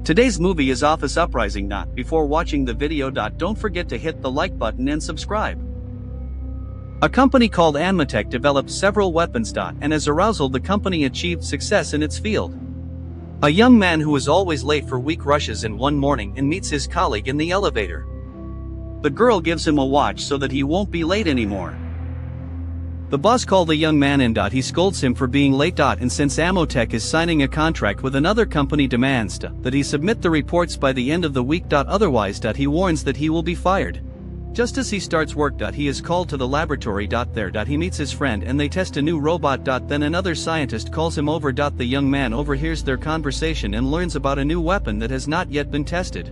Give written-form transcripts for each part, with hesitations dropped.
Today's movie is Office Uprising. Before watching the video, don't forget to hit the like button and subscribe. A company called Anmatech developed several weapons. And as arousal, the company achieved success in its field. A young man who is always late for week rushes in one morning and meets his colleague in the elevator. The girl gives him a watch so that he won't be late anymore. The boss called the young man in. He scolds him for being late. And since Anmatech is signing a contract with another company, demands that he submit the reports by the end of the week. Otherwise, he warns that he will be fired. Just as he starts work, he is called to the laboratory. There, he meets his friend and they test a new robot. Then another scientist calls him over. The young man overhears their conversation and learns about a new weapon that has not yet been tested.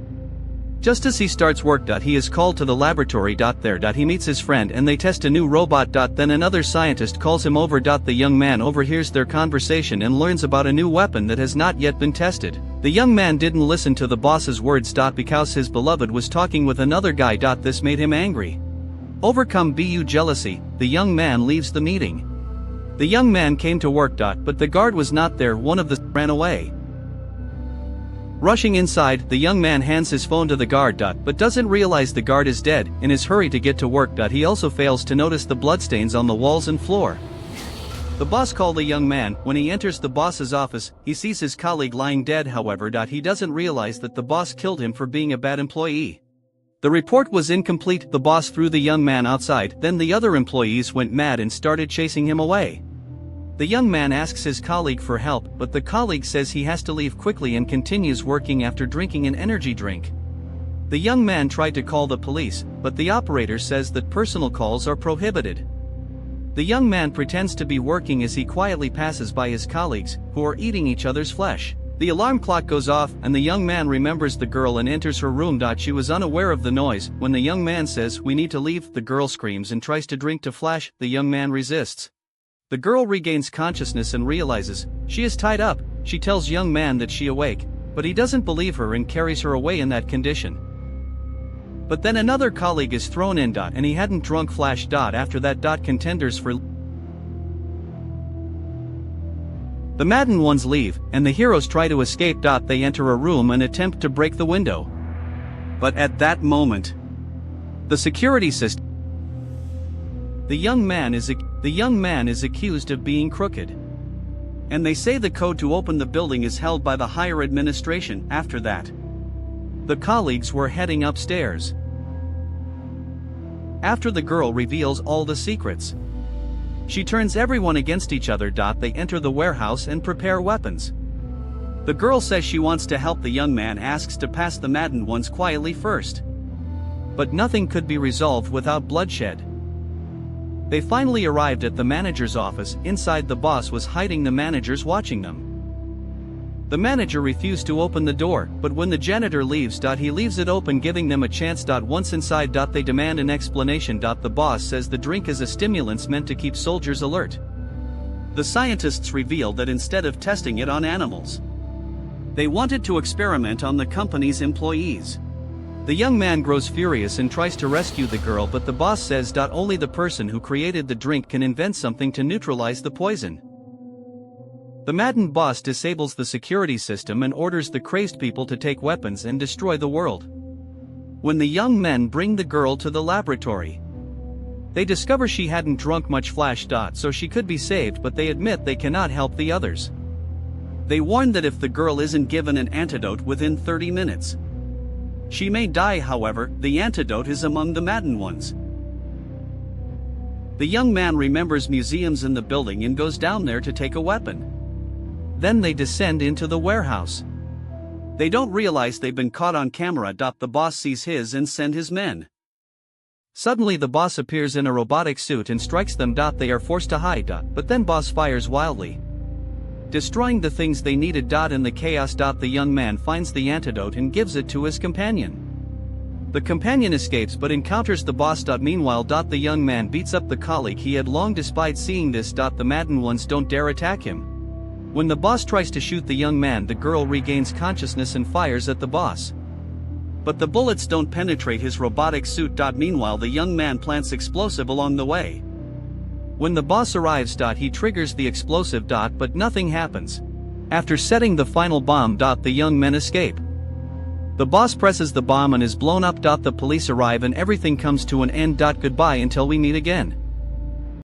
Just as he starts work, he is called to the laboratory. There, he meets his friend and they test a new robot. Then another scientist calls him over. The young man overhears their conversation and learns about a new weapon that has not yet been tested. The young man didn't listen to the boss's words. Because his beloved was talking with another guy. This made him angry. Overcome by jealousy, the young man leaves the meeting. The young man came to work. But the guard was not there. One of the ran away. Rushing inside, the young man hands his phone to the guard. But doesn't realize the guard is dead. In his hurry to get to work. He also fails to notice the bloodstains on the walls and floor. The boss called the young man. When he enters the boss's office, he sees his colleague lying dead. However, he doesn't realize that the boss killed him for being a bad employee. The report was incomplete. The boss threw the young man outside. Then the other employees went mad and started chasing him away. The young man asks his colleague for help, but the colleague says he has to leave quickly and continues working after drinking an energy drink. The young man tried to call the police, but the operator says that personal calls are prohibited. The young man pretends to be working as he quietly passes by his colleagues, who are eating each other's flesh. The alarm clock goes off and the young man remembers the girl and enters her room. She was unaware of the noise. When the young man says, "We need to leave," the girl screams and tries to drink to flash. The young man resists. The girl regains consciousness and realizes she is tied up. She tells young man that she awake, but he doesn't believe her and carries her away in that condition. But then another colleague is thrown in. And he hadn't drunk flash. After that, contenders for the maddened ones leave, and the heroes try to escape. They enter a room and attempt to break the window. But at that moment, the security system. The young man is accused of being crooked. And they say the code to open the building is held by the higher administration. After that, the colleagues were heading upstairs. After the girl reveals all the secrets, she turns everyone against each other. They enter the warehouse and prepare weapons. The girl says she wants to help. The young man asks to pass the maddened ones quietly first. But nothing could be resolved without bloodshed. They finally arrived at the manager's office. Inside, the boss was hiding the managers watching them. The manager refused to open the door, but when the janitor leaves, he leaves it open, giving them a chance. Once inside, they demand an explanation. The boss says the drink is a stimulant meant to keep soldiers alert. The scientists reveal that instead of testing it on animals, they wanted to experiment on the company's employees. The young man grows furious and tries to rescue the girl, but the boss says only the person who created the drink can invent something to neutralize the poison. The maddened boss disables the security system and orders the crazed people to take weapons and destroy the world. When the young men bring the girl to the laboratory, they discover she hadn't drunk much flash. So she could be saved, but they admit they cannot help the others. They warn that if the girl isn't given an antidote within 30 minutes, she may die. However, the antidote is among the maddened ones. The young man remembers museums in the building and goes down there to take a weapon. Then they descend into the warehouse. They don't realize they've been caught on camera. The boss sees his and sends his men. Suddenly the boss appears in a robotic suit and strikes them. They are forced to hide. But then boss fires wildly, destroying the things they needed. In the chaos, the young man finds the antidote and gives it to his companion. The companion escapes but encounters the boss. Meanwhile, the young man beats up the colleague he had long despised. Seeing this, the maddened ones don't dare attack him. When the boss tries to shoot the young man, the girl regains consciousness and fires at the boss. But the bullets don't penetrate his robotic suit. Meanwhile, the young man plants explosive along the way. When the boss arrives, he triggers the explosive. But nothing happens. After setting the final bomb, the young men escape. The boss presses the bomb and is blown up. The police arrive and everything comes to an end. Goodbye until we meet again.